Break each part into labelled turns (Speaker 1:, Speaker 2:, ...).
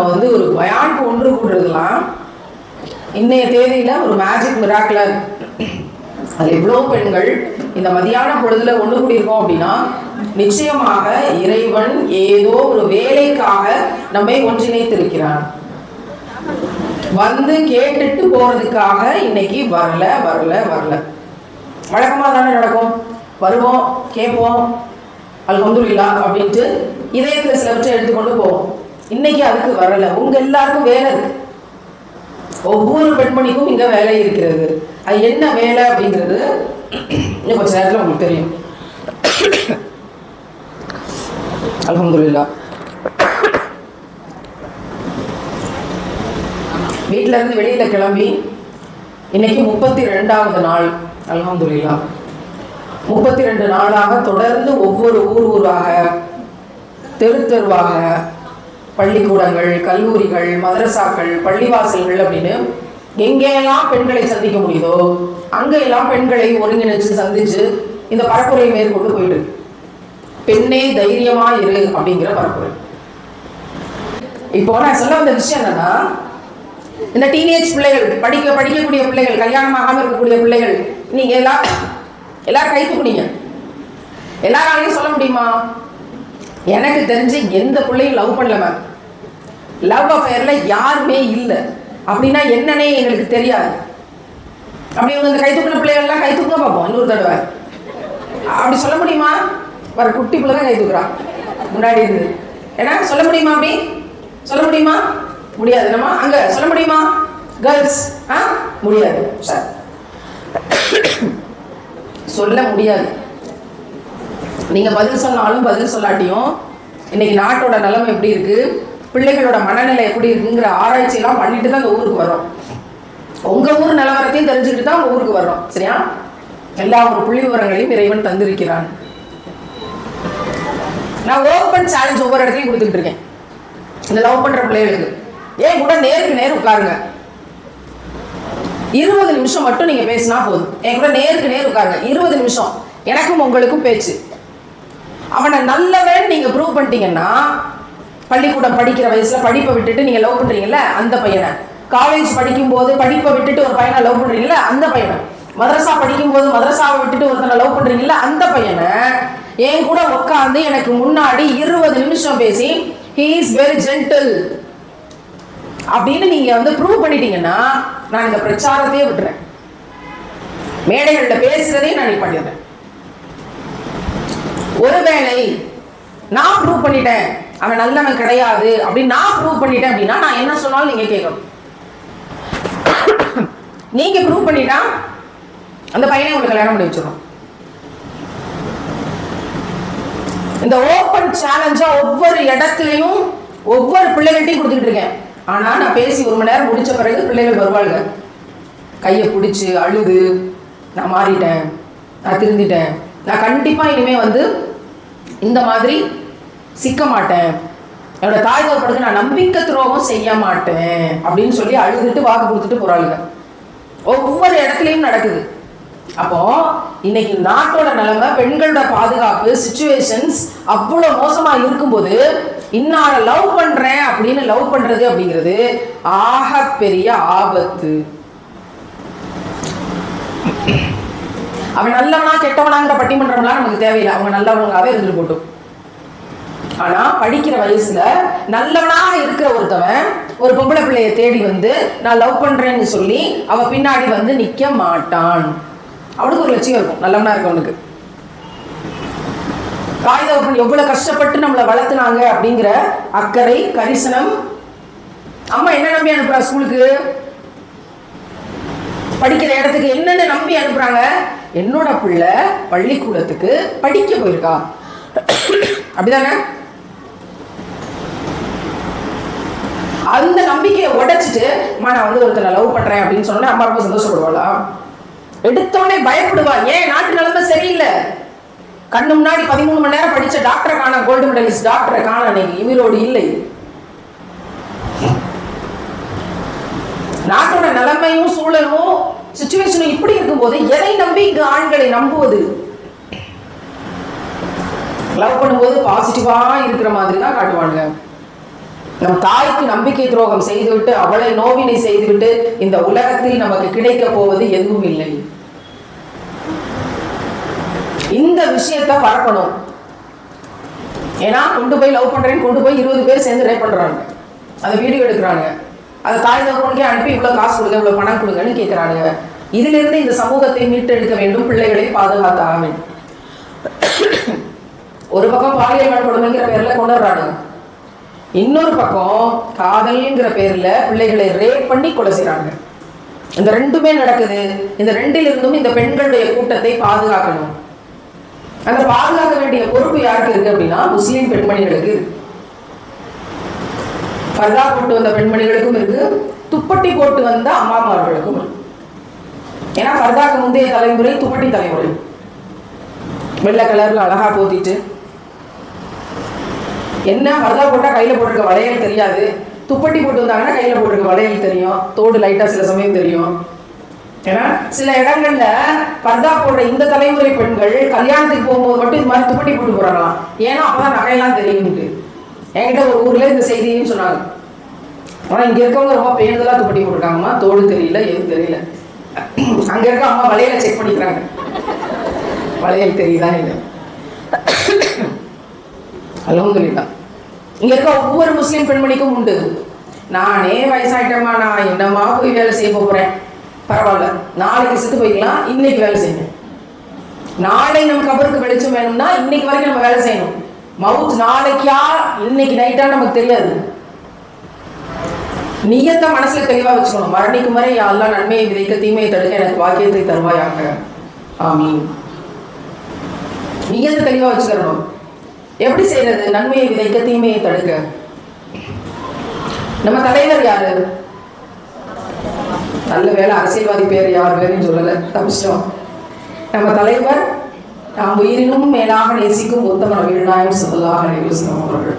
Speaker 1: வந்து ஒரு பயானுக்கு ஒன்று கூடுறதுலாம் இன்னைய தேதியில ஒரு மேஜிக் மிராக்கிளர். அது எவ்வளோ பெண்கள் இந்த மதியான பொழுதுல ஒன்று கூடியிருக்கோம் அப்படின்னா நிச்சயமாக இறைவன் ஏதோ ஒரு வேலைக்காக நம்மை ஒன்றிணைத்திருக்கிறான். வந்து கேட்டுட்டு போறதுக்காக இன்னைக்கு வரல வரல வரல. வழக்கமா தானே நடக்கும். வருவோம், கேட்போம், அல்ஹம்துலில்லாஹ் அப்படின்ட்டு இதயத்துல சிலவற்றை எடுத்துக்கொண்டு போவோம். இன்னைக்கு அதுக்கு வரல. உங்க எல்லாருக்கும் வேலை இருக்கு. ஒவ்வொரு பெண்மணிக்கும் இங்க வேலை இருக்கிறது. அது என்ன வேலை அப்படிங்கிறது இன்னும் கொஞ்ச நேரத்தில் உங்களுக்கு தெரியும். அல்ஹம்துலில்லாஹ். வீட்டில இருந்து வெளியில கிளம்பி இன்னைக்கு 32வது நாள். அல்ஹம்துலில்லாஹ். 32 நாளாக தொடர்ந்து ஒவ்வொரு ஊராக, தெரு தெருவாக, பள்ளிக்கூடங்கள், கல்லூரிகள், மதரசாக்கள், பள்ளிவாசல்கள் அப்படின்னு எங்கெல்லாம் பெண்களை சந்திக்க முடியுதோ அங்கெல்லாம் பெண்களை ஒருங்கிணைச்சு சந்திச்சு இந்த பரப்புரையை மேற்கொண்டு போயிட்டு இருக்கு. பெண்ணே தைரியமா இரு அப்படிங்கிற பரப்புரை. இப்போ நான் சொல்ல வந்த விஷயம் என்னன்னா, இந்த டீனேஜ் பிள்ளைகள், படிக்கக்கூடிய பிள்ளைகள், கல்யாணம் ஆகாம இருக்கக்கூடிய பிள்ளைகள், நீங்க எல்லாரும் கை தூக்குனீங்க. எல்லாராலையும் சொல்ல முடியுமா? எனக்கு தெரிஞ்சு எந்த பிள்ளையும் லவ் பண்ணல மேம். லவ் அஃபேர்ல யாருமே இல்லை அப்படின்னா என்னன்னே எங்களுக்கு தெரியாது. அப்படி இந்த கை தூக்கின பிள்ளைகள்லாம் கை தூக்க பார்ப்போம் இன்னொரு தடவை. அப்படி சொல்ல முடியுமா? வர குட்டி பிள்ளை தான் கை தூக்குறான் முன்னாடி இருந்து. ஏன்னா சொல்ல முடியுமா? அப்படி சொல்ல முடியுமா? முடியாது. நம்ம அங்க சொல்ல முடியுமா? கேர்ள்ஸ் முடியாது சார், சொல்ல முடியாது. நீங்க பதில் சொன்னாலும் பதில் சொல்லாட்டியும் இன்னைக்கு நாட்டோட நிலைமை எப்படி இருக்கு, பிள்ளைகளோட மனநிலை எப்படி இருக்குங்கிற ஆராய்ச்சி எல்லாம் பண்ணிட்டு தான் இந்த ஊருக்கு வர்றோம். உங்க ஊர் நிலவரத்தையும் தெரிஞ்சுக்கிட்டு தான் உங்க ஊருக்கு வர்றோம். சரியா? எல்லா ஒரு புள்ளி விவரங்களையும் இறைவன் தந்திருக்கிறான். நான் ஓப்பன் சேலஞ்ச் ஒவ்வொரு இடத்துலையும் கொடுத்துக்கிட்டு இருக்கேன் இந்த லவ் பண்ற பிள்ளைகளுக்கு. ஏன் கூட நேருக்கு நேர் உட்காருங்க. 20 நிமிஷம் மட்டும் நீங்க பேசினா போதும். என் கூட நேருக்கு நேர் உட்காருங்க. 20 நிமிஷம் எனக்கும் உங்களுக்கும் பேச்சு. அவனை நல்லவன் நீங்க ப்ரூவ் பண்ணிட்டீங்கன்னா, பள்ளிக்கூடம் படிக்கிற வயசுல படிப்பை விட்டுட்டு நீங்க லவ் பண்றீங்கல்ல அந்த பையனை, காலேஜ் படிக்கும் போது படிப்பை விட்டுட்டு ஒரு பையனை லவ் பண்றீங்கல்ல அந்த பையனை, மதரசா படிக்கும் போது மதரசாவை விட்டுட்டு ஒருத்தனை லவ் பண்றீங்கல்ல அந்த பையனை என் கூட உட்காந்து எனக்கு முன்னாடி 20 நிமிஷம் பேசி he is very gentle அப்படின்னு நீங்க வந்து ப்ரூவ் பண்ணிட்டீங்கன்னா நான் இந்த பிரச்சாரத்தையே விட்டுறேன். மேடைகள்ல பேசுறதையும் நான் பண்ணிடுறேன். ஒருவேளை நான் ப்ரூவ் பண்ணிட்டேன் அவன் நல்லவன் கிடையாது அப்படின்னு நான் ப்ரூவ் பண்ணிட்டேன் அப்படின்னா நான் என்ன சொன்னாலும் நீங்க கேட்கணும். நீங்க ப்ரூவ் பண்ணிட்டா அந்த பையனை உங்களுக்கு கல்யாணம் பண்ணி வச்சிடும். இந்த ஓப்பன் சேலஞ்சா ஒவ்வொரு இடத்துலையும் ஒவ்வொரு பிள்ளைகள்ட்டையும் கொடுத்துக்கிட்டு இருக்கேன். ஆனா நான் பேசி 1 மணி நேரம் முடிச்ச பிறகு பிள்ளைகள் வருவாங்க, கையை பிடிச்சு அழுது, நான் மாறிட்டேன், நான் திருந்திட்டேன், நான் கண்டிப்பா இனிமே வந்து இந்த மாதிரி சிக்க மாட்டேன், என்னோட தாய் தகப்பனுக்கு நான் நம்பிக்கை துரோகம் செய்ய மாட்டேன் அப்படின்னு சொல்லி அழுதுட்டு வாக்கு கொடுத்துட்டு போறாளுங்க. ஒவ்வொரு இடத்துலையும் நடக்குது. அப்போ இன்னைக்கு நாட்டோட நிலைமை, பெண்களோட பாதுகாப்பு சிச்சுவேஷன்ஸ் அவ்வளவு மோசமா இருக்கும்போது இன்னார லவ் பண்றேன் அப்படின்னு லவ் பண்றது அப்படிங்கிறது ஆக பெரிய ஆபத்து. அவன் நல்லவனா கெட்டவனாங்கிற பட்டிமன்றம்லாம் நமக்கு தேவையில்லை. அவங்க நல்லவனாவே இருந்துட்டு போட்டும். ஆனா படிக்கிற வயசுல நல்லவனாக இருக்கிற ஒருத்தவன் ஒரு பொம்பளை பிள்ளைய தேடி வந்து நான் லவ் பண்றேன்னு சொல்லி அவ பின்னாடி வந்து நிக்க மாட்டான். அவனுக்கு ஒரு லட்சியம் இருக்கும், நல்லவனா இருக்கவனுக்கு. தாய் தகப்பன் எவ்வளவு கஷ்டப்பட்டு நம்மளை வளர்த்துனாங்க அப்படிங்கிற அக்கறை, கரிசனம். அம்மா என்ன நம்பி அனுப்புறா ஸ்கூலுக்கு, படிக்கிற இடத்துக்கு என்னன்னு நம்பி அனுப்புறாங்க? என்னோட பிள்ளை பள்ளிக்கூடத்துக்கு படிக்க போயிருக்கா, அப்படிதானே? அந்த நம்பிக்கையை உடைச்சிட்டு நான் வந்து ஒருத்தனை லவ் பண்றேன் அப்படின்னு சொன்னா அம்மா ரொம்ப சந்தோஷப்படுவாளா? எடுத்தோடனே பயப்படுவா. ஏன்? நாட்டு நிலைமை சரியில்லை. கண்ணு முன்னாடி 13 மணி நேரம் படிச்ச டாக்டரை காண, கோல்டு மெடலிஸ்ட் டாக்டரை காண, இன்னைக்கு இவரோடு இல்லை. நாட்டோட நிலைமையும் சூழலும் சிச்சுவேஷனும் இப்படி இருக்கும்போது எதை நம்பி இங்கு ஆண்களை நம்புவது? லவ் பண்ணும்போது பாசிட்டிவா இருக்கிற மாதிரி தான் காட்டுவாங்க. நம் தாய்க்கு நம்பிக்கை துரோகம் செய்துவிட்டு அவளை நோவினை செய்துவிட்டு இந்த உலகத்தில் நமக்கு கிடைக்க போவது எதுவும் இல்லை. இந்த விஷயத்தை பரப்பணும். ஏன்னா கொண்டு போய் லவ் பண்றேன்னு கொண்டு போய் 20 பேர் சேர்ந்து ரேப் பண்றாங்க, அதை வீடியோ எடுக்கிறாங்க, அதை தாய் தகப்பனுக்கே அனுப்பி இவ்வளவு காசு கொடுங்க இவ்வளவு பணம் கொடுங்கன்னு கேட்கிறாங்க. இதிலிருந்து இந்த சமூகத்தை மீட்டெடுக்க வேண்டும், பிள்ளைகளை பாதுகாத்தாக வேண்டும். ஒரு பக்கம் பாலியல் வன்கொடுமைங்கிற பேர்ல கொண்டுறாங்க, இன்னொரு பக்கம் காதல்ங்கிற பேர்ல பிள்ளைகளை ரேப் பண்ணி கொலை செய்றாங்க. இந்த ரெண்டுமே நடக்குது. இந்த ரெண்டிலிருந்தும் இந்த பெண்களுடைய கூட்டத்தை பாதுகாக்கணும். அந்த பாதுகாக்க வேண்டிய பொறுப்பு யாருக்கு இருக்கு அப்படின்னா முஸ்லீம் பெண்மணிகளுக்கு. பர்தா போட்டு வந்த பெண்மணிகளுக்கும் இருக்கு, துப்பட்டி போட்டு வந்த அம்மாமார்களுக்கும் இருக்கு. ஏன்னா பர்தாக்கு முந்தைய தலைமுறை துப்பட்டி தலைமுறை, வெள்ளை கலர்ல அழகா போத்திட்டு, என்ன பர்தா போட்டா கையில போட்டிருக்க வளையல் தெரியாது, துப்பட்டி போட்டு வந்தாங்கன்னா கையில போட்டிருக்க வளையல் தெரியும், தோடு லைட்டா சில சமயம் தெரியும். ஏன்னா சில இடங்கள்ல பர்தா போடுற இந்த தலைமுறை பெண்கள் கல்யாணத்துக்கு போகும்போது மட்டும் இது மாதிரி துப்பட்டி போட்டு போறாங்களாம். ஏன்னா அப்பதான் நகையெல்லாம் தெரியும்ட்டு என்கிட்ட ஒரு ஊர்ல இந்த செய்தியும் சொன்னாங்க. ஆனா இங்க இருக்கவங்க ரொம்ப பேருந்தெல்லாம் துப்பட்டி போட்டிருக்காங்கம்மா, தோடு தெரியல எதுவும் தெரியல. அங்க இருக்க அம்மா வளையலை செக் பண்ணிக்கிறாங்க, வளையல் தெரியுதா இல்லை. அல்ஹம்துலில்லாஹ் இங்க இருக்க ஒவ்வொரு முஸ்லீம் பெண்மணிக்கும் உண்டு. நானே வயசாயிட்டேம்மா, நான் என்னம்மா போய் வேலை செய்ய போறேன், பரவாயில்ல நாளைக்கு செத்து போய்க்கலாம், இன்னைக்கு வேலை செய்யணும். நாளை நம்ம கபருக்கு வெளிச்சம் வேணும்னா இன்னைக்கு வரைக்கும் நம்ம வேலை செய்யணும். மவுத் நாளைக்கா இன்னைக்கு நைட்டா நமக்கு தெரியாது. நியத்தை மனசுல தெளிவா வச்சுக்கணும். மரணிக்கும் வரை யா அல்லாஹ் நன்மையை விதைக்க தீமையை தடுக்க எனக்கு வாக்கியத்தை தருவாயாக, ஆமீன். நியத்தை தெளிவா வச்சுக்கணும். எப்படி செய்யறது? நன்மையை விதைக்க தீமையை தடுக்க. நம்ம தலைவர் யாரு? நல்ல வேலை அரசியல்வாதி பேர் யார் பேருன்னு சொல்லல, தப்பிச்சிட்டோம். நம்ம தலைவர் நாம் உயிரினும் மேலாக நேசிக்கும் உத்தம நபிகள் நாயகம் ஸல்லல்லாஹு அலைஹி வஸல்லம் அவர்கள்.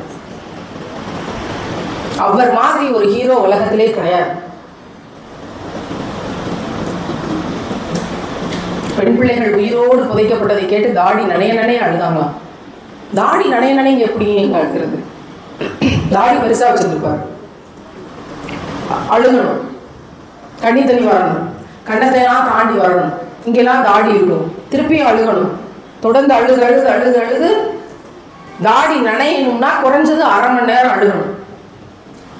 Speaker 1: அவர் மாதிரி ஒரு ஹீரோ உலகத்திலே கிடையாது. பெண் பிள்ளைகள் உயிரோடு புதைக்கப்பட்டதை கேட்டு தாடி நனைய நனைய அழுதாங்களாம். தாடி நனைய நனைய எப்படி அழுகிறது? தாடி பெருசா வச்சிருப்பாரு, அழுகணும், கண்ணி தண்ணி வரணும், கண்ணத்தையெல்லாம் தாண்டி வரணும், இங்கெல்லாம் தாடி இருக்கணும், திருப்பியும் அழுகணும், தொடர்ந்து அழுது அழுது அழுது அழுது தாடி நனையணும்னா குறைஞ்சது 1/2 மணி நேரம் அழுகணும்.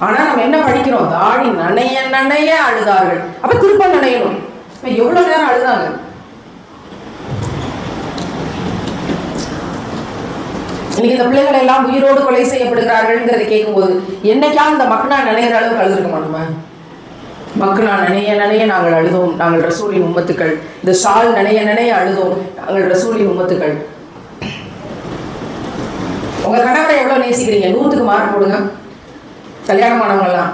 Speaker 1: ஆனா நம்ம என்ன படிக்கிறோம்? தாடி நனைய நனைய அழுதார்கள், அப்ப திருப்ப நனையணும். இப்ப எவ்வளவு நேரம் அழுதாங்க? இன்னைக்கு இந்த பிள்ளைகள் எல்லாம் உயிரோடு கொலை செய்யப்படுகிறார்கள்ங்கிறத கேட்கும்போது என்னைக்கா இந்த மக்கனா நினைக்கிற அளவுக்கு அழுதுருக்க மாட்டோமா? மக்கனா நனைய நனைய நாங்கள் அழுதோம், நாங்கள் ரசூலின் உம்மத்துக்கள். இந்த ஷால் நனைய நனைய அழுதோம், நாங்கள் ரசூலின் உம்மத்துக்கள். உங்க கணவரை எவ்வளவு நேசிக்கிறீங்க? 100க்கு மார்க் போடுங்க. கல்யாணமானவங்கலாம்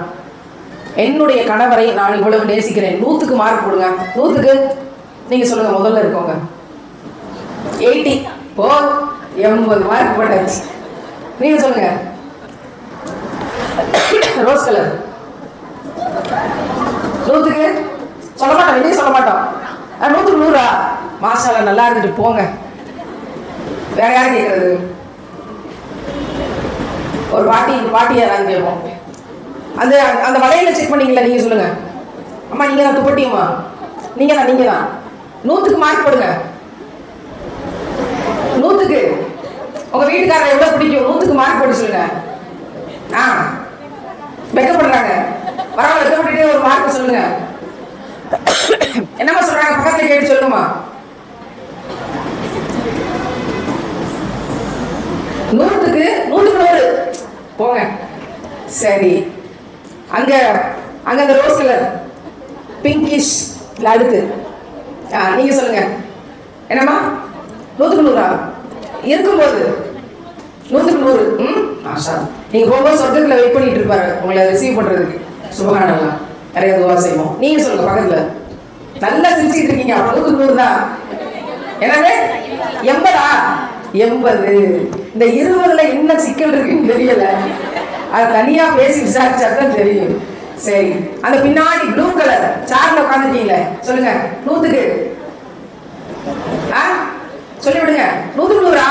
Speaker 1: என்னுடைய கணவரை நான் இவ்வளவு நேசிக்கிறேன், 100க்கு மார்க் போடுங்க. 100க்கு நீங்க சொல்லுங்க. முதல்ல இருக்கவங்க 80 போ, 80 மார்க் போட்டாச்சு. நீங்க சொல்லுங்க. ரோஸ் கலர் 100க்கு சொல்ல மாட்டோம், வெளியே சொல்ல மாட்டோம். 100க்கு 100ஆ? மாஷாஅல்லாஹ், நல்லா இருந்துட்டு போங்க. வேற யாரும் கேட்கறது? ஒரு பாட்டி யாராவது கேட்போம். அந்த அந்த வளையல செக் பண்ணீங்களா? நீங்க சொல்லுங்க. அம்மா நீங்க தான் துப்பட்டியம்மா, நீங்க தான் 100க்கு மார்க் போடுங்க. 100க்கு உங்க வீட்டுக்காரர் எவ்வளவு பிடிக்கும்? 100க்கு மார்க் போட்டு சொல்லுங்க. வெக்கப்படுறாங்க, பரவாயில்ல, வெக்கப்பட்டு ஒரு மார்க் சொல்லுங்க. என்னமா சொல்றாங்க? பக்கத்துல கேட்டு சொல்லுமா. 100க்கு 100 போங்க. சரி, அங்க அந்த ரோஸ் கலர் பிங்கிஷ் அடுத்து நீங்க சொல்லுங்க. என்னம்மா 100க்கு 100ஆ? இருக்கும்போது 100க்கு 100. ஆஷா, நீங்க போகும்போது சொர்க்கத்துல வெயிட் பண்ணிட்டு இருப்பாரு உங்களை ரிசீவ் பண்றதுக்கு. சுபஹானல்லாஹ், நிறைய துவா செய்வோம். நீங்க சொல்லுங்க பக்கத்துல. நல்லா சிரிச்சிட்டு இருக்கீங்க. 100க்கு 100 தான். எனவே 80ஆ? 80. இந்த 20ல என்ன சிக்கல் இருக்குன்னு தெரியல, அது தனியா பேசி விசாரிச்சாதான் தெரியும். சரி, அந்த பின்னாடி ப்ளூ கலர் சேர்ல உட்காந்துட்டீங்களே, சொல்லுங்க. 100க்கு சொல்லிவிடுங்க. 100க்கு 100ஆ?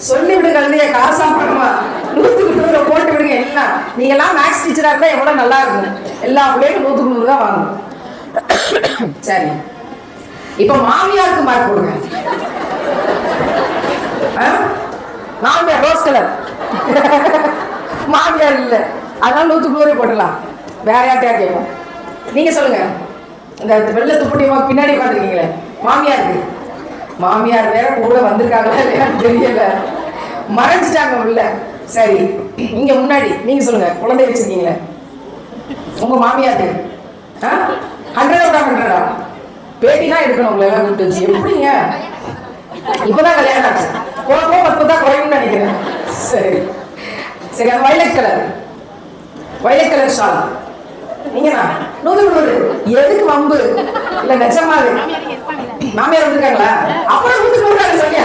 Speaker 1: சொல்லிவிடுங்க. காசா பணமா? 100க்கு 100 போட்டு விடுங்க. எல்லாம் நீங்க எல்லாம் மேக்ஸ் டீச்சரா இருந்தா எவ்வளவு நல்லா இருக்கும். எல்லா பிள்ளைகளும் 100க்கு 100 தான் வாங்கணும். சரி, இப்ப மாமியாருக்கு மார்க் போடுங்க. மாமியார் ரோஸ் கலர் மாமியார் இல்ல, அதனால 100க்கு 100 போட்டுலாம். வேற யார்ட்டையா கேட்போம். நீங்க சொல்லுங்க, இந்த வெள்ளை துப்பட்டி பின்னாடி உட்காந்துருக்கீங்களே மாமியாருக்கு, மாமியார் வேற கூட வந்திருக்காங்களா இல்லையான்னு தெரியல, மறைஞ்சிட்டாங்க உள்ள. சரி, இங்க முன்னாடி நீங்க சொல்லுங்க, குழந்தை வச்சிருக்கீங்களே உங்க மாமியாருக்கு 100 பேட்டினா எடுக்கணும். உங்களை எல்லாம் கூப்பிட்டு வச்சு எப்படிங்க? இப்பதான் கல்யாணம் ஆச்சு, போக 10 தான் குறையும்னு நினைக்கிறேன். சரி சரி, அது வயலட் கலர் ஷால். நீங்கண்ணா 100க்கு 100. எதுக்கு வம்பு? இல்ல நிஜமாவே மாமியார் வந்துருக்காங்களா? அப்புறம் 100க்கு 100 சொல்லி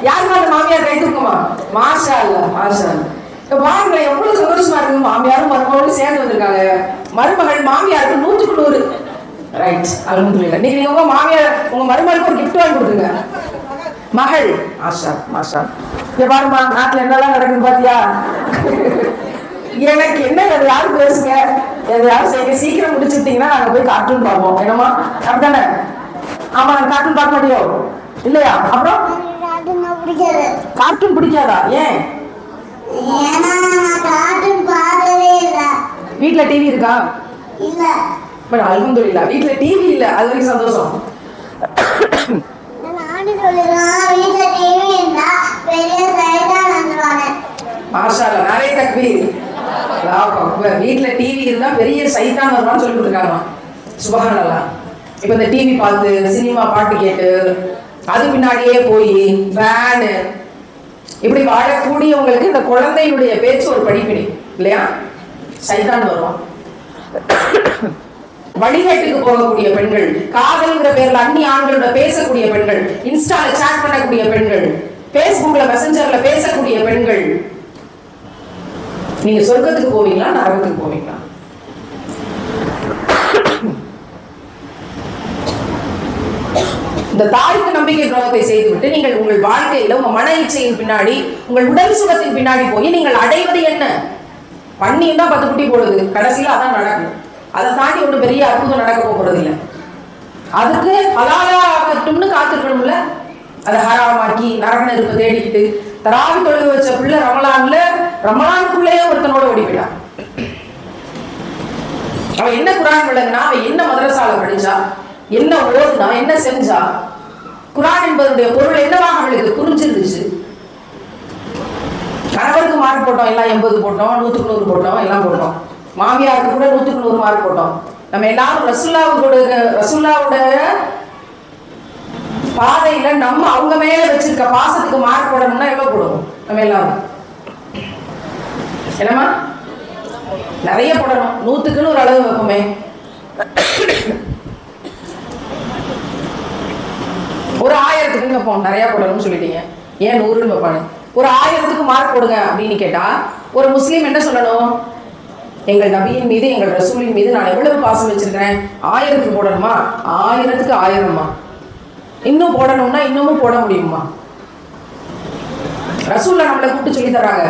Speaker 1: யாருமா அந்த மாமியார் கை தூக்குமா? மாஷா அல்ல, மாஷா அல்ல. இப்ப பாருங்க எவ்வளவு சந்தோஷமா இருக்கு. மாமியாரும் மருமகளும் சேர்ந்து வந்திருக்காங்க. மருமகள் மாமியாருக்கு 100க்கு 100. ரைட், அல்ஹம்துலில்லாஹ். நீங்க உங்க மாமியார் உங்க மருமகளுக்கு ஒரு கிஃப்ட் வாங்கி கொடுத்துருங்க. மகள் மாஷா மாஷா. இங்க பாருமா, நாட்டுல என்னெல்லாம் நடக்குது பாத்தியா? எனக்கு என்ன எதையாவது பேசுங்க, எதையாவது செய்ய, சீக்கிரம் முடிச்சுட்டீங்கன்னா நாங்க போய் கார்ட்டூன் பார்ப்போம். என்னமா அப்படித்தானே? ஆமா, நாங்க கார்ட்டூன் பார்க்க முடியும் இல்லையா? அப்புறம் கார்ட்டூன் பிடிக்காதா? ஏன்? வீட்டுல டிவி இருக்கா? இல்ல. பட் அல்ஹம்துலில்லாஹ் வீட்டுல டிவி இல்ல, அது வரைக்கும் சந்தோஷம். மாஷா அல்லாஹ், நிறைய தக்பீர். வீட்டுல டிவி இருந்தா பெரிய சைத்தான் வருவான்னு சொல்லி கொடுத்துருக்காங்க. சுப்ஹானல்லாஹ். இப்ப இந்த டிவி பார்த்து சினிமா பாட்டு கேட்டு அது பின்னாடியே போய் வேனு இப்படி வாழக்கூடியவங்களுக்கு இந்த குழந்தையுடைய பேச்சு ஒரு படிப்பினை இல்லையா? சைத்தான் வருவான். வழிகேட்டுக்கு போகக்கூடிய பெண்கள், காதல்ங்கிற பேர்ல அந்நிய ஆண்களோட பேசக்கூடிய பெண்கள், இன்ஸ்டால சாட் பண்ணக்கூடிய பெண்கள், பேஸ்புக்ல மெசஞ்சர்ல பேசக்கூடிய பெண்கள், நீங்க சொர்க்கத்துக்கு போவீங்களா நரகத்துக்கு போவீங்களா? இந்த தாய்க்கு நம்பிக்கை துரோகத்தை செய்துவிட்டு நீங்கள் உங்கள் வாழ்க்கையில உங்க மன இச்சையின் பின்னாடி, உங்கள் உடல் சுகத்தின் பின்னாடி போய் நீங்கள் அடைவது என்ன? பண்ணியும் தான் 10 குட்டி போடுது, கடைசியில அதான் நடக்கும். அதை தாண்டி ஒன்றும் பெரிய அற்புதம் நடக்க போறது இல்லை. அதுக்கு ஹலாலாகட்டும்னு காத்துக்கணும்ல. அதை ஹராமாக்கி நரக நெருப்பை தேடிக்கிட்டு தராவி தொழுக வச்ச பிள்ளை ரமலானுக்குள்ளேயே ஒருத்தனோட ஓடிவிட்டான். அவன் என்ன குரான் விளங்குனா, அவன் என்ன மதரசால படிச்சா, என்ன ஓதுனா, என்ன செஞ்சா, குரான் என்பதனுடைய பொருள் என்னவாக அவளுக்கு புரிஞ்சிருந்துச்சு. கணவருக்கு மார்க் போட்டோம், எல்லாம் 80 போட்டோம், 100க்கு 100 போட்டோம், எல்லாம் போட்டோம். மாமியாருக்கு கூட 100க்கு 100 மார்க் போட்டோம். நம்ம எல்லாரும் ரசூலுல்லாஹ்வோட பாதையில நம்ம அவங்க மேல வச்சிருக்க பாசத்துக்கு மார்க் போடணும்னா எவ்வளவு போடுவோம்? நம்ம எல்லாரும் என்னமா நிறைய போடணும். 100க்குன்னு ஒரு அளவு வைப்போமே. ஒரு 1000க்கு வைப்போம், நிறைய போடணும்னு சொல்லிட்டீங்க. ஏன் 100ன்னு வைப்பானு? ஒரு 1000க்கு மார்க் போடுங்க அப்படின்னு கேட்டா ஒரு முஸ்லீம் என்ன சொல்லணும்? எங்கள் நபியின் மீது, எங்கள் ரசூலின் மீது நான் எவ்வளவு பாசம் வச்சிருக்கிறேன். 1000க்கு போடணுமா? 1000க்கு 1000மா? இன்னும் போடணும்னா இன்னமும் போட முடியுமா? ரசூல்லா நம்மளை கூப்பிட்டு சொல்லி தராங்க,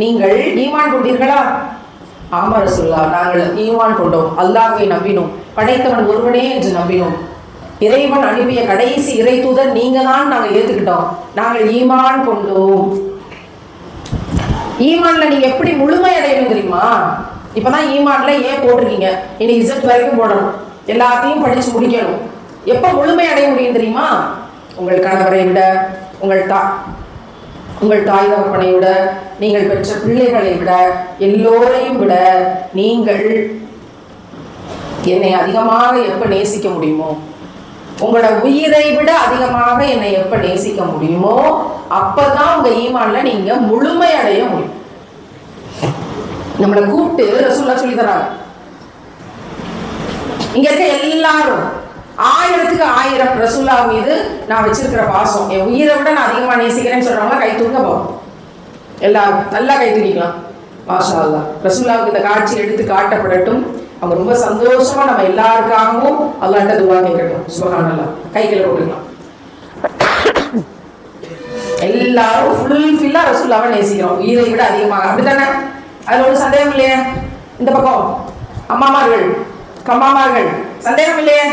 Speaker 1: நீங்கள் ஈமான் கொண்டீர்களா? ஆமா ரசூல்லா, நாங்கள் ஈமான் கொண்டோம், அல்லாஹ்வை நம்பினோம், படைத்தவன் ஒருவனே என்று நம்பினோம், இறைவன் அனுப்பிய கடைசி இறை தூதர் நீங்க தான், நாங்கள் ஏத்துக்கிட்டோம், நாங்கள் ஈமான் கொண்டோம். ஈமான்ல நீங்க எப்படி முழுமை அடையணும் தெரியுமா? இப்பதான் ஈமான்ல ஏன் போட்டிருக்கீங்க, இனி இசட் வரைக்கும் போடணும், எல்லாத்தையும் படிச்சு முடிக்கணும். எப்ப முழுமை அடைய முடியும் தெரியுமா? உங்கள் கணவரை விட, உங்கள் தாய் தகப்பனை விட, நீங்கள் பெற்ற பிள்ளைகளை விட, எல்லோரையும் விட நீங்கள் என்னை அதிகமாக எப்ப நேசிக்க முடியுமோ, உங்களோட உயிரை விட அதிகமாக என்னை எப்ப நேசிக்க முடியுமோ அப்பதான் உங்க ஈமான்ல நீங்க முழுமை அடைய முடியும். நம்மளை கூப்பிட்டு ரசூலுல்லாஹ் சொல்லி தராங்க. இங்க இருக்க எல்லாரும் 1000க்கு 1000 ரசூலுல்லாஹ் மீது நான் வச்சிருக்கிற பாசம், என் உயிரை விட நான் அதிகமா நேசிக்கிறேன்னு சொல்றவங்க கை தூக்க போகும். எல்லாரும் நல்லா கை தூக்கிக்கலாம். மாஷா அல்லாஹ். ரசூலுல்லாஹ்வுக்கு இந்த காட்சி எடுத்து காட்டப்படட்டும். அவங்க ரொம்ப சந்தோஷமா நம்ம எல்லாருக்காகவும் அல்லாஹ்ட்ட துஆ கேட்கட்டும். சுப்ஹானல்லாஹ். கை கீழ போட்டுக்கலாம். எல்லாரும் ஃபுல்ஃபில்லா ரசூலுல்லாஹ்வை நேசிக்கிறோம், உயிரை விட அதிகமாக. அப்படித்தானே? அதுல ஒரு சந்தேகம் இல்லையே? இந்த பக்கம் அம்மாமார்கள், கம்மாமார்கள், சந்தேகம் இல்லையே?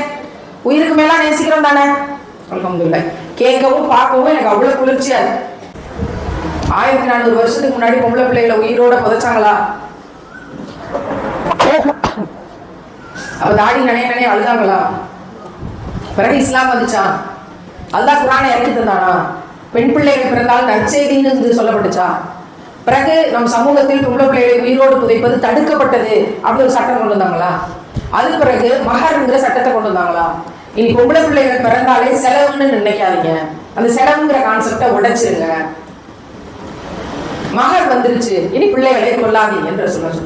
Speaker 1: உயிருக்கு மேலா நேசிக்கிறோம் தானே? அல்ஹம்துலில்லாஹ். கேட்கவும் பார்க்கவும் எனக்கு அவ்வளவு குளிர்ச்சியா இருக்கு. 1400 வருஷத்துக்கு முன்னாடி பொம்பளை பிள்ளைகளை உயிரோட புதைச்சாங்களா? அப்ப தாடி நனைய அழுதாங்களா? பிறகு இஸ்லாம் வந்துச்சா? அல்லாஹ் குர்ஆனை இறக்கி தந்தானா? பெண் பிள்ளைகள் பிறந்தால் நற்செய்தின்னு சொல்லப்பட்டுச்சா? பிறகு நம் சமூகத்தில் பொம்பளை பிள்ளைகளை உயிரோடு புதைப்பது தடுக்கப்பட்டது அப்படி ஒரு சட்டம் கொண்டு வந்தாங்களா? அது பிறகு மஹர்ங்கிற சட்டத்தை கொண்டு வந்தாங்களா? இனி பொம்பளை பிள்ளைகள் பிறந்தாலே செலவுன்னு நினைக்காதீங்க, அந்த செலவுங்கிற கான்செப்டை உடைச்சிருங்க. மகர் வந்துருச்சு, இனி பிள்ளைகளை கொல்லாதீங்க என்று சொல்றாங்க.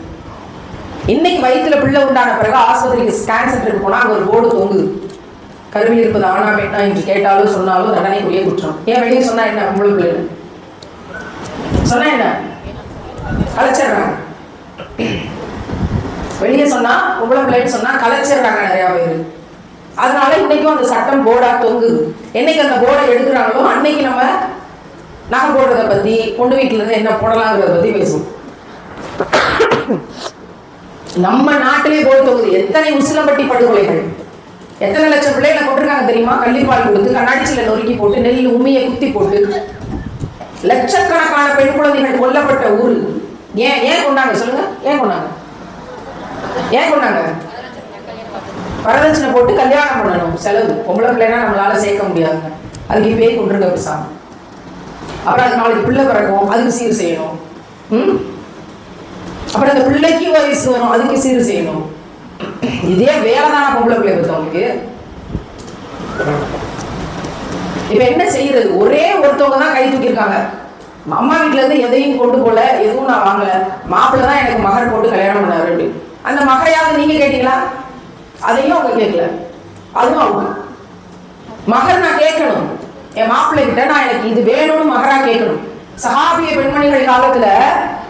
Speaker 1: இன்னைக்கு வயிற்றுல பிள்ளை உண்டான பிறகு ஆஸ்பத்திரிக்கு ஸ்கேன் சென்டருக்கு போனா அங்க ஒரு போர்டு தொங்குது, கருவில் இருப்பது ஆனா பெண்ணா என்று கேட்டாலும் சொன்னாலும் தண்டனைக்குரிய குற்றம். ஏன் வெளியே சொன்னா என்ன? பொம்பளை பிள்ளைகள் சொன்னா என்ன? கலைச்சிடுறாங்க. வெளியே சொன்னா பொம்பளை பிள்ளைன்னு சொன்னா கலைச்சிடுறாங்க நிறைய பேர். அதனால இன்னைக்கும் அந்த சட்டம் போர்டா தொங்குது. என்னைக்கு அந்த போர்டை எடுக்கிறாங்களோ அன்னைக்கு நம்ம நகை போடுறத பத்தி, பொண்ணு வீட்டுல இருந்து என்ன போடலாங்கிறத பத்தி பேசுவோம். நம்ம நாட்டிலே போர்டு தொங்குது. எத்தனை உசிலம்பட்டி படுகொலைகள், எத்தனை லட்சம் பிள்ளைகளை கொண்டிருக்காங்க தெரியுமா? கள்ளிப்பால் கொடுத்து கண்ணாடிச்சில நொறுக்கி போட்டு நெல் உமியை குத்தி போட்டு லட்சக்கணக்கான பெண் குழந்தைகள் கொல்லப்பட்ட ஊரு. ஏன் ஏன் கொண்டாங்க சொல்லுங்க? ஏன் கொண்டாங்க? ஏன் கொண்டாங்க? வரதட்சணை போட்டு கல்யாணம் பண்ணணும், செலவு. பொம்பளை பிள்ளைனா நம்மளால சேர்க்க முடியாதுங்க, அதுக்கு இப்பயே கொண்டிருக்க பேசாம. அப்புறம் அது நாளைக்கு பிள்ளை பிறக்கும், அதுக்கு சீர் செய்யணும். அப்புறம் அந்த பிள்ளைக்கு வயசு வரும், அதுக்கு சீர் செய்யணும். இதே வேலைதான பொம்பளை பிள்ளை பத்தவங்களுக்கு. இப்ப என்ன செய்யறது? ஒரே ஒருத்தவங்க தான் கை தூக்கியிருக்காங்க. அம்மா வீட்டுல இருந்து எதையும் கொண்டு போல, எதுவும் நான் வாங்கல, மாப்பிள்ளை தான் எனக்கு மகர் போட்டு கல்யாணம் பண்ணாரு. அந்த மகரையாவது நீங்க கேட்டீங்களா? அதையும் அவங்க கேட்கல. அதுவும் அவங்க மகர் நான் கேட்கணும், என் மாப்பிள்ளை கிட்ட நான் எனக்கு இது வேணும்னு மகரா கேட்கணும். சஹாபிய பெண்மணிகள் காலத்துல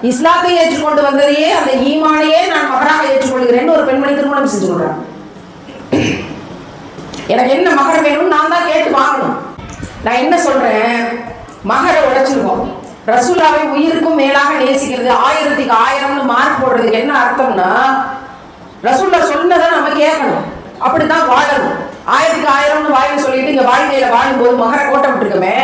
Speaker 1: இஸ்லாத்தை ஏற்றுக்கொண்டு வந்ததையே, அந்த ஈமானையே நான் மகராக ஏற்றுக்கொள்கிறேன்னு ஒரு பெண்மணி திருமணம் செஞ்சு கொள்றாங்க. எனக்கு என்ன மகர் வேணும்னு நான் தான் கேட்டு வாங்கணும். நான் என்ன சொல்றேன், மகரை உடைச்சிருக்கோம். ரசூலுல்லாஹ்வை உயிருக்கும் மேலாக நேசிக்கிறது, 1000க்கு 1000ன்னு மார்க் போடுறதுக்கு என்ன அர்த்தம்னா, ரசூலுல்லாஹ் சொன்னதை நம்ம கேட்கணும், அப்படித்தான் வாழணும். 1000க்கு 1000ன்னு வாயில சொல்லிட்டு இங்க வாழ்க்கையில வாழும்போது மகரை கோட்டை விட்டுருக்கமே,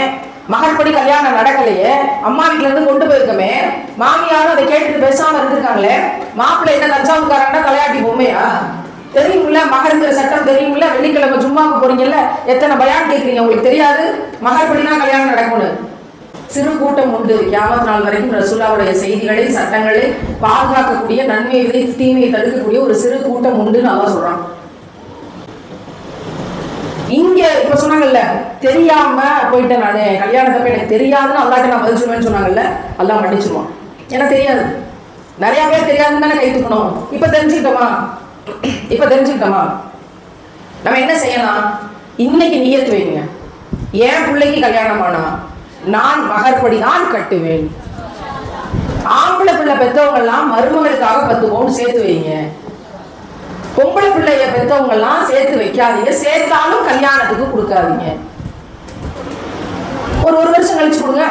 Speaker 1: மகன்படி கல்யாணம் நடக்கலையே, அம்மா வீட்டுல இருந்து கொண்டு போயிருக்கமே, மாமியாரும் அதை கேட்டுட்டு பேசாம இருந்திருக்காங்களே, மாப்பிள்ளை என்ன தஞ்சாவூர்காரண்டா தலையாட்டி பொம்மையா? தெரியுமில்ல மகருங்கிற சட்டம் தெரியுமில்ல? வெள்ளிக்கிழமை ஜும்மாவுக்கு போறீங்கல்ல, எத்தனை பயான் கேட்குறீங்க, உங்களுக்கு தெரியாது மகர்படினா கல்யாணம் நடக்கும்னு? சிறு கூட்டம் உண்டு கியாமத் நாள் வரைக்கும் ரசூலுல்லாஹ்வுடைய செய்திகளை, சட்டங்களை பாதுகாக்கக்கூடிய, நன்மையை விதைத்து தீமையை தடுக்கக்கூடிய ஒரு சிறு கூட்டம் உண்டுன்னு அல்லாஹ் சொல்றான். இங்க இப்ப சொன்னாங்கல்ல, தெரியாம போயிட்டேன் நானு, கல்யாணத்தப்ப எனக்கு தெரியாதுன்னு அல்லாஹ்ட்ட நான் பதில் சொல்லுவேன்னு சொன்னாங்கல்ல, அல்லாஹ் மன்னிச்சிருவான். எனக்கு தெரியாது, நிறைய பேர் தெரியாதுன்னு தானே கை தூக்கணும். இப்ப தெரிஞ்சுக்கிட்டோமா? இப்ப தெரிஞ்சுக்கிட்டோமா? நம்ம என்ன செய்யலாம்? இன்னைக்கு நியத்து வைங்க, என் பிள்ளைக்கு கல்யாணம் ஆனா நான் மகர்படி தான் கட்டுவேன். ஆம்பளை பிள்ளை பெற்றவங்க எல்லாம் மருமகளுக்காக 10 பவுன் சேர்த்து வைங்க. பொம்பளை பிள்ளைய பெற்றவங்க எல்லாம் சேர்த்து வைக்காதீங்க, சேர்த்தாலும் கல்யாணத்துக்கு கொடுக்காதீங்க. ஒரு வருஷம் கழிச்சு கொடுங்க.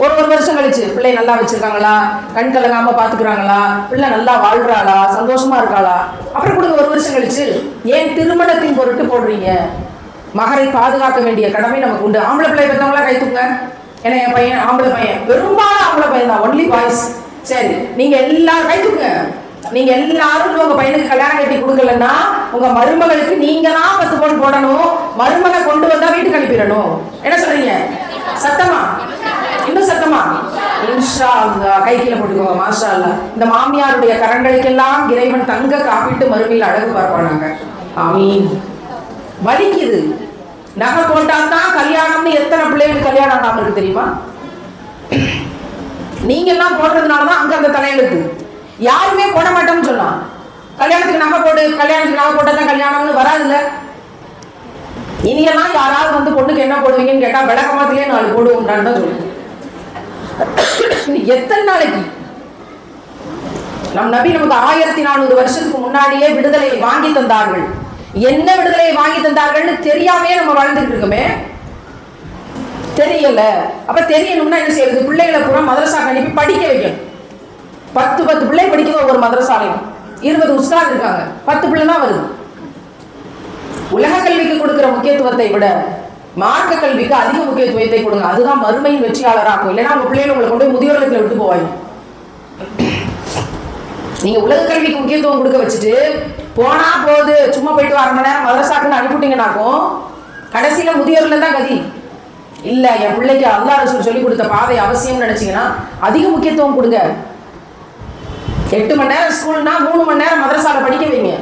Speaker 1: ஒரு வருஷம் கழிச்சு பிள்ளை நல்லா வச்சிருக்காங்களா, கண் கலங்காம பாத்துக்கிறாங்களா, பிள்ளை நல்லா வாழ்றாளா, சந்தோஷமா இருக்காளா, அப்புறம் கொடுங்க. ஒரு வருஷம் கழிச்சு. ஏன் திருமணத்தின் பொருட்டு போடுறீங்க? மகரை பாதுகாக்க வேண்டிய கடமை நமக்கு உண்டு. ஆம்பளை பிள்ளை பெற்றவங்களா கை தூங்க. ஏன்னா என் பையன் ஆம்பளை பையன், பெரும்பாலும் ஆம்பளை பையன் தான், ஒன்லி பாய்ஸ். சரி, நீங்க எல்லாரும் கை தூங்க. நீங்க எல்லாரும் உங்க பையனுக்கு கல்யாணம் கட்டி கொடுக்கலன்னா உங்க மருமகளுக்கு நீங்க தான் 10 பவுன் போடணும். மருமகளை கொண்டு வந்தா வீட்டுக்கு அனுப்பிடணும். என்ன சொல்றீங்க? சத்தமா? இன்னும் சத்தமா? இன்ஷா அல்லாஹ். கை கீழே போட்டுக்கோங்க. மாஷா அல்லாஹ். இந்த மாமியாருடைய கரங்களுக்கெல்லாம் இறைவன் தங்க காப்பிட்டு மறுமையில் அழகு பார்ப்பானாங்க. ஆமீன். வலிக்குது. நகை போட்டாதான் கல்யாணம்னு எத்தனை பிள்ளைகளுக்கு கல்யாணம் ஆகாம இருக்கு தெரியுமா? நீங்க எல்லாம் போடுறதுனாலதான் அங்க அந்த தலையெழுத்து. யாருமே போட மாட்டோம்னு சொல்லலாம். கல்யாணத்துக்கு நகை போட்டு, கல்யாணத்துக்கு நகை போட்டதான் கல்யாணம்னு வராதுல்ல. இனியெல்லாம் யாராவது வந்து பொண்ணுக்கு என்ன போடுவீங்கன்னு கேட்டா விளக்கமாத்திலே 4 போடுவோம்டான்னு தான் சொல்லுங்க. எத்தனை நாளைக்கு? நம் நபி நமக்கு 1400 வருஷத்துக்கு முன்னாடியே விடுதலை வாங்கி தந்தார்கள். என்ன விடுதலை வாங்கி தந்தார்கள்னு தெரியாமே நம்ம வாழ்ந்துட்டு இருக்கோமே. தெரியல. அப்ப தெரியணும்னா என்ன செய்யறது? பிள்ளைகளை பூரா மதரசாக்கு அனுப்பி படிக்க வைக்கணும். 10 பிள்ளை படிக்கிறது ஒவ்வொரு மதரசாலையும். 20 உஸ்தாத் இருக்காங்க, 10 பிள்ளை தான் வருது. உலக கல்விக்கு கொடுக்கிற முக்கியத்துவத்தை விட மார்க்க கல்விக்கு அதிக முக்கியத்துவத்தை கொடுங்க. அதுதான் மறுமையின் வெற்றியாளராகும். இல்லைன்னா உங்க பிள்ளைகளை உங்களை கொண்டு முதியோரத்தில் விட்டு போவாங்க. நீங்க உலக கல்விக்கு முக்கியத்துவம் கொடுக்க வச்சுட்டு போனா போது சும்மா போயிட்டு 1/2 மணி நேரம் மதரசாக்குன்னு அனுப்பிட்டீங்கன்னாக்கும் கடைசியில முதியோர்ல தான் கதி. இல்ல, என் பிள்ளைக்கு அல்லாஹ் ரசூல் சொல்லி கொடுத்த பாதை அவசியம் நினைச்சீங்கன்னா அதிக முக்கியத்துவம் கொடுங்க. 8 மணி நேரம் ஸ்கூல்னா 3 மணி நேரம் மதரசால படிக்க வைங்க.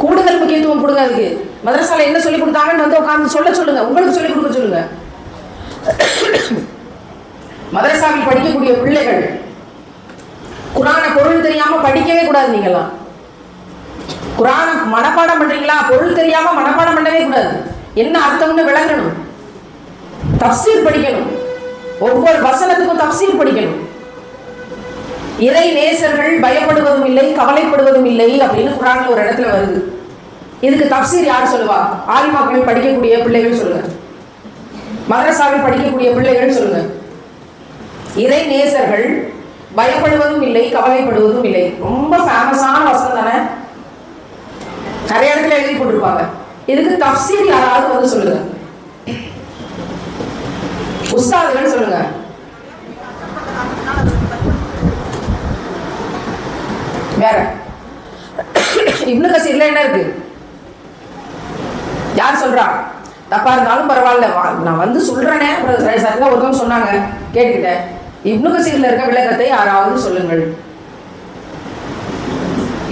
Speaker 1: கூடுதல் முக்கியத்துவம் கொடுங்க. அதுக்கு மதரசால என்ன சொல்லி கொடுத்தாங்கன்னு வந்து உட்கார்ந்து சொல்லுங்க. உங்களுக்கு சொல்லி கொடுக்க சொல்லுங்க. மதரசாவில் படிக்கக்கூடிய பிள்ளைகள் குரான பொருள் தெரியாம படிக்கவே கூடாது. நீங்களாம் குரான மனப்பாடம் பண்றீங்களா? பொருள் தெரியாம மனப்பாடம் பண்ணவே கூடாது. என்ன அர்த்தம்னு விளங்கணும். தஃப்சீர் படிக்கணும். ஒவ்வொரு வசனத்துக்கும் தஃப்சீர் படிக்கணும். இறை நேசர்கள் பயப்படுவதும் இல்லை, கவலைப்படுவதும் இல்லை அப்படின்னு குரான்ல ஒரு இடத்துல வருது. இதுக்கு தஃப்சீர் யார் சொல்லுவா? ஆலிமாக்கள் படிக்கக்கூடிய பிள்ளைகள் சொல்லுங்க. மதரசாவில் படிக்கக்கூடிய பிள்ளைகள் சொல்லுங்க. இறை நேசர்கள் பயப்படுவதும் இல்லை, கவலைப்படுவதும் இல்லை. ரொம்ப ஃபேமஸான வசனம் தானே, நிறைய இடத்துல எழுதி போட்டிருப்பாங்க. இதுக்கு தஃப்சீர் யாராவது வந்து சொல்லுங்க. உஸ்தாதுகள் சொல்லுங்க. வேற இப்னு கசீர்ல என்ன இருக்கு? யார் சொல்றா? தப்பா இருந்தாலும் பரவாயில்ல, நான் வந்து சொல்றேனே. ஒருத்தவங்க சொன்னாங்க, கேட்டுக்கிட்டேன். இப்னு கசீர்ல இருக்க விளக்கத்தை யாராவது சொல்லுங்கள்.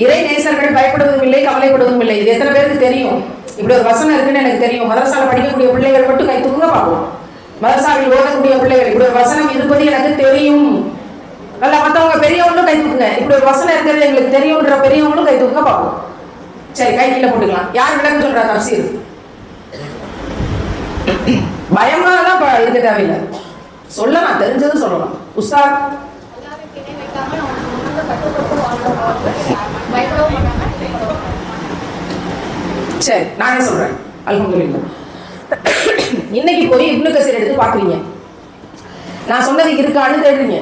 Speaker 1: இறை நேசர்கள் பயப்படுவதும் இல்லை, கவலைப்படுவதும் இல்லை. இது எத்தனை பேருக்கு தெரியும்? இப்படி ஒரு வசனம் இருக்குன்னு எனக்கு தெரியும். மதரசால படிக்கக்கூடிய பிள்ளைகள் மட்டும் கை தூங்க பார்ப்போம். மதரசாவில் ஓதக்கூடிய பிள்ளைகள் இப்படி ஒரு வசனம் இருப்பது எனக்கு தெரியும். நல்ல மற்றவங்க பெரியவங்களும் கை தூக்குங்க. இப்படி ஒரு வசனம் இருக்கிறது எங்களுக்கு தெரியும்ன்ற பெரியவங்களும் கை தூக்குங்க பார்ப்போம். சரி, கை கீழே போட்டுக்கலாம். யார் விளக்கம் சொல்றா? தஃப்சீர். பயமாலாம் இருக்க தேவையில்லை, சொல்லலாம், தெரிஞ்சது சொல்லலாம். உஸ்தாத் சரி, நானே சொல்றேன். அல்ஹம்துலில்லாஹ். இன்னைக்கு போய் இப்னு கசீர் எடுத்து பாக்குறீங்க, நான் சொன்னது இருக்கான்னு தேடுறீங்க.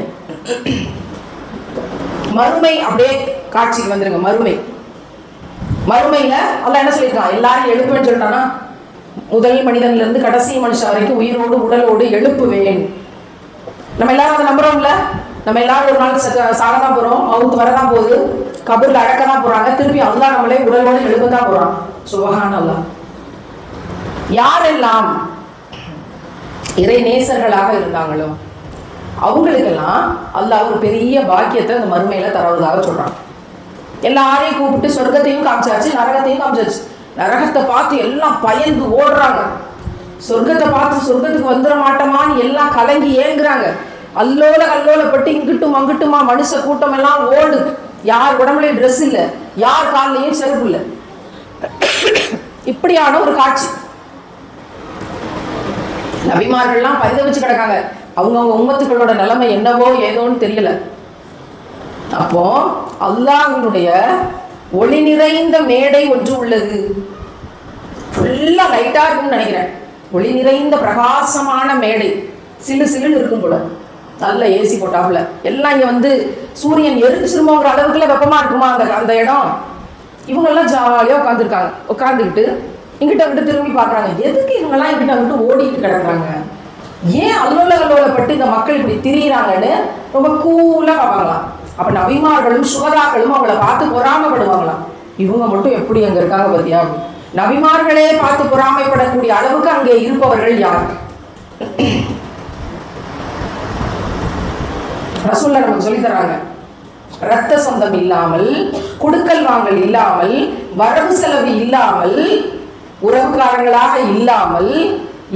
Speaker 1: மறுமை அப்படியே காட்சிக்கு வந்துருங்க. மறுமையில அல்லாஹ் என்ன சொல்லியிருக்கான்? எல்லாரும் எழுப்புவேன்னு சொல்லிட்டானா? முதல் மனிதன்ல இருந்து கடைசி மனுஷன் வரைக்கும் உயிரோடு உடலோடு எழுப்புவேன். நம்ம எல்லாரும் அதை நம்புறோம்ல. நம்ம எல்லாரும் ஒரு நாள் சாகதான் போறோம், மவுத் வரதான் போகுது, கபூர்ல அடக்கதான் போறாங்க, திருப்பி அல்லாஹ் நம்மளே உடலோடு எழுப்பதான் போறான். சுப்ஹானல்லாஹ். யாரெல்லாம் இறை நேசர்களாக இருந்தாங்களோ அவங்களுக்கெல்லாம் அல்லாஹ் ஒரு பெரிய பாக்கியத்தை அந்த மறுமையில தரவதாக சொல்றான். எல்லாரையும் கூப்பிட்டு சொர்க்கத்தையும் காமிச்சாச்சு, நரகத்தையும் காமிச்சாச்சு. நரகத்தை பார்த்து எல்லாம் பயந்து ஓடுறாங்க. சொர்க்கத்தை பார்த்து சொர்க்கத்துக்கு வந்துட மாட்டோமான்னு எல்லாம் கலங்கி ஏங்குறாங்க. கல்லோலப்பட்டு இங்கிட்டும் அங்கிட்டுமா மனுஷ கூட்டம் எல்லாம் ஓடு. யார் உடம்புலையும் ட்ரெஸ் இல்லை, யார் காலையும் செருப்பு இல்லை. இப்படியான ஒரு காட்சி. நபிமார்கள்லாம் பரிதவிச்சு கிடக்காங்க. அவங்கவுங்க உம்மத்துக்களோட நிலைமை என்னவோ ஏதோன்னு தெரியல. அப்போ அல்லாஹ்வினுடைய ஒளி நிறைந்த மேடை ஒன்று உள்ளது. ஃபுல்லா லைட்டா இருக்கும்னு நினைக்கிறேன். ஒளி நிறைந்த பிரகாசமான மேடை, சிலு சிலுன்னு இருக்கும் போல, நல்ல ஏசி போட்டாப்புல. எல்லாம் இங்க வந்து சூரியன் எரிச்சிருமோங்கிற அளவுக்குள்ள வெப்பமா இருக்குமா அந்த இடம். இவங்கெல்லாம் ஜாலியா உட்காந்துக்கிட்டு இங்கிட்ட விட்டு திரும்பி பார்க்குறாங்க. எதுக்கு இவங்கெல்லாம் இங்கிட்ட விட்டு ஓடிட்டு கிடக்குறாங்க? ஏன் அல்லோலப்பட்டு இந்த மக்கள் இப்படி திரியிறாங்கன்னு ரொம்ப கூலா பார்ப்பாங்களாம். அப்ப நபிமார்களும் சுகதாக்களும் அவங்கள பார்த்து பொறாமைப்படுவாங்களாம். இவங்க மட்டும் எப்படி அங்க இருக்காங்க பத்தியா? நபிமார்களே பார்த்து பொறாமைப்படக்கூடிய அளவுக்கு அங்கே இருப்பவர்கள் யார்? ரசூலுல்லாஹ் நமக்கு சொல்லி தராங்க, ரத்த சொந்தம் இல்லாமல், குடுக்கல் வாங்கல் இல்லாமல், வரவு செலவு இல்லாமல், உறவுக்காரங்களாக இல்லாமல்,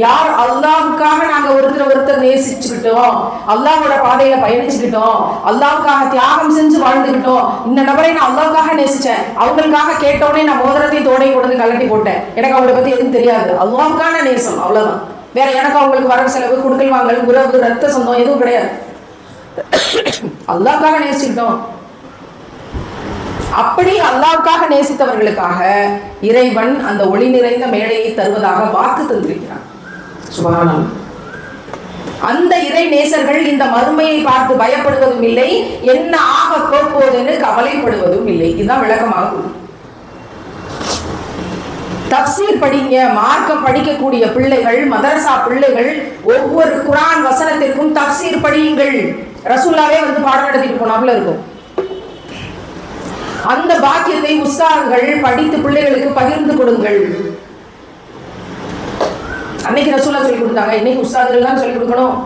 Speaker 1: யார் அல்லாஹ்வுக்காக நாங்க ஒருத்தர் நேசிச்சுக்கிட்டோம், அல்லாஹ்வோட பாதையில பயணிச்சுக்கிட்டோம், அல்லாஹ்வுக்காக தியாகம் செஞ்சு வாழ்ந்துக்கிட்டோம். இந்த நபரை நான் அல்லாஹ்வுக்காக நேசிச்சேன், அவங்களுக்காக கேட்டோடனே நான் மோதிரத்தையும் தோடையும் கொண்டு கலட்டி போட்டேன், எனக்கு அவங்கள பத்தி எதுவும் தெரியாது, அல்லாஹ்வுக்கான நேசம், அவ்வளவுதான். வேற எனக்கு அவங்களுக்கு வரவு செலவு, குடுக்கல் வாங்கல், உறவு, ரத்த சொந்தம் எதுவும் கிடையாது. அல்லாஹ்வுக்காக நேசிச்சுக்கிட்டோம். அப்படி அல்லாஹ்வுக்காக நேசித்தவர்களுக்காக இறைவன் அந்த ஒளி நிறைந்த மேடையை தருவதாக வாக்கு தந்திருக்கிறான். சுப்ஹானல்லாஹ். அந்த இறை நேசர்கள் இந்த மறுமையை பார்த்து பயப்படுவதும் இல்லை, என்ன ஆக போகுதுன்னு கவலைப்படுவதும் இல்லை. இதுதான் விளக்கமாகும். தப்சீர் படிங்க. மார்க்கம் படிக்கக்கூடிய பிள்ளைகள், மதரசா பிள்ளைகள், ஒவ்வொரு குர்ஆன் வசனத்திற்கும் தப்சீர் படியுங்கள். ரசூலுல்லாஹ்வே வந்து பாடம் நடத்திட்டு போனாப்புல இருக்கும். அந்த பாக்கியத்தை உஸ்தாதுகள் படித்து பிள்ளைகளுக்கு பகிர்ந்து கொடுங்கள். அன்னைக்கு ரசூலுல்லாஹ் சொல்லி கொடுத்தாங்க, இன்னைக்கு உஸ்தாதுகள் தான் சொல்லி கொடுக்கணும்.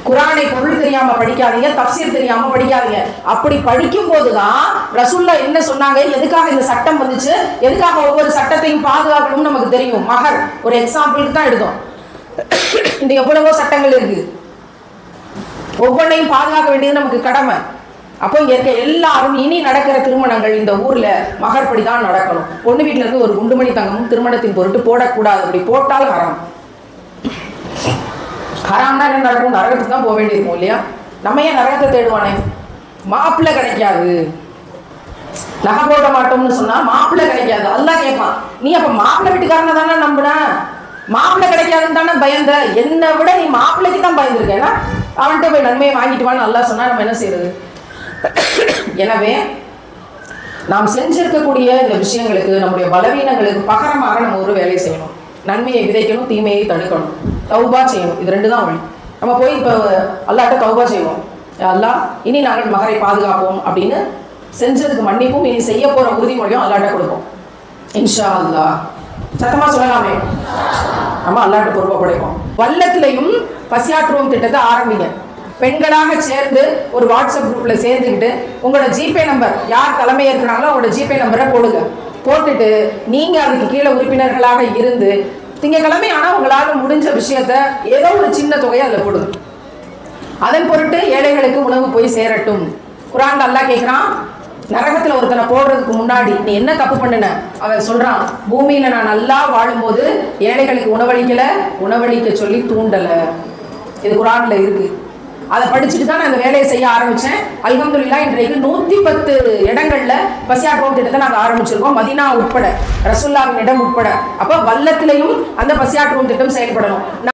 Speaker 1: குர்ஆனை பொருள் தெரியாம படிக்காதீங்க, தப்சீர் தெரியாம படிக்காதீங்க. அப்படி படிக்கும் போதுதான் ரசூலுல்லாஹ் என்ன சொன்னாங்க, எதுக்காக இந்த சட்டம் வந்துச்சு, எதுக்காக ஒவ்வொரு சட்டத்தையும் பாதுகாக்கணும்னு நமக்கு தெரியும். மகர் ஒரு எக்ஸாம்பிளுக்கு தான் எடுத்தோம். இந்த எவ்வளவோ சட்டங்கள் இருக்கு, ஒவ்வொன்றையும் பாதுகாக்க வேண்டியது நமக்கு கடமை. அப்போ இங்க இருக்க எல்லாரும் இனி நடக்கிற திருமணங்கள் இந்த ஊர்ல மகர்படி தான் நடக்கணும். பொண்ணு வீட்டுல இருந்து ஒரு குண்டுமணி தங்கமும் திருமணத்தின் பொருட்டு போடக்கூடாது. அப்படி போட்டால் ஹராம். ஹராம்னா என்ன நடக்கும்? நரகத்துக்கு தான் போக வேண்டியிருக்கும் இல்லையா? நம்ம ஏன் நரகத்தை தேடுவானே? மாப்பிள்ளை கிடைக்காது, நகை போட மாட்டோம்னு சொன்னா மாப்பிள்ளை கிடைக்காது. அல்லாஹ் கேட்பான், நீ அப்ப மாப்பிள்ளை வீட்டுக்காரனை தானே நம்புன, மாப்பிள்ளை கிடைக்காதுன்னு தானே பயந்த, என்னை விட நீ மாப்பிள்ளைக்கு தான் பயந்துருக்க, அவன்கிட்ட போய் நன்மையை வாங்கிட்டு வான்னு அல்லாஹ் சொன்னா நம்ம என்ன செய்யறது? எனவே நாம் செஞ்சிருக்கக்கூடிய இந்த விஷயங்களுக்கு, நம்முடைய பலவீனங்களுக்கு பகரமாக நம்ம ஒரு வேலை செய்யணும். நன்மையை விதைக்கணும், தீமையை தடுக்கணும், தௌபா செய்யணும். இது ரெண்டு தான் வழி. நம்ம போய் இப்போ அல்லாஹ்ட்ட தௌபா செய்வோம், அல்லாஹ் இனி நாங்கள் மகரை பாதுகாப்போம் அப்படின்னு செஞ்சதுக்கு மன்னிப்பும் இனி செய்ய போற உறுதிமொழியும் அல்லாஹ்ட்ட கொடுப்போம் இன்ஷா அல்லாஹ். சத்தமா சொல்லலாமே, நம்ம அல்லாஹ்ட்ட பொறுப்பை படைப்போம். வல்லத்திலையும் பசியாற்றுவோம் திட்டத்தை ஆரம்பிங்க. பெண்களாக சேர்ந்து ஒரு வாட்ஸ்அப் குரூப்ல சேர்ந்துக்கிட்டு உங்களோட ஜிபே நம்பர், யார் தலைமை ஏற்கிறாங்களோ அவங்களோட ஜிபே நம்பரை போடுங்க. போட்டுட்டு நீங்க அதுக்கு கீழே உறுப்பினர்களாக இருந்து திங்கக்கிழமை ஆனா உங்களால முடிஞ்ச விஷயத்த ஏதோ ஒரு சின்ன தொகையை அதுல போடுங்க. அதன் பொருட்டு ஏழைகளுக்கு உணவு போய் சேரட்டும். குர்ஆன்ல அல்லாஹ் கேட்கிறான், நரகத்துல ஒருத்தனை போடுறதுக்கு முன்னாடி நீ என்ன தப்பு பண்ணுன? அவன் சொல்றான், பூமியில நான் நல்லா வாழும்போது ஏழைகளுக்கு உணவளிக்க சொல்லி தூண்டல. இது குர்ஆன்ல இருக்கு. அதை படிச்சுட்டு தான் நான் அந்த வேலையை செய்ய ஆரம்பிச்சேன். அல்ஹம்துலில்லாஹ் இன்றைக்கு 110 இடங்கள்ல பசியாற்றுவோம் திட்டத்தை நாங்க ஆரம்பிச்சிருக்கோம், மதீனா உட்பட, ரசூலுல்லாஹ்வின் இடம் உட்பட. அப்ப வல்லத்திலையும் அந்த பசியாற்றுவோம் திட்டம் செயல்படணும்.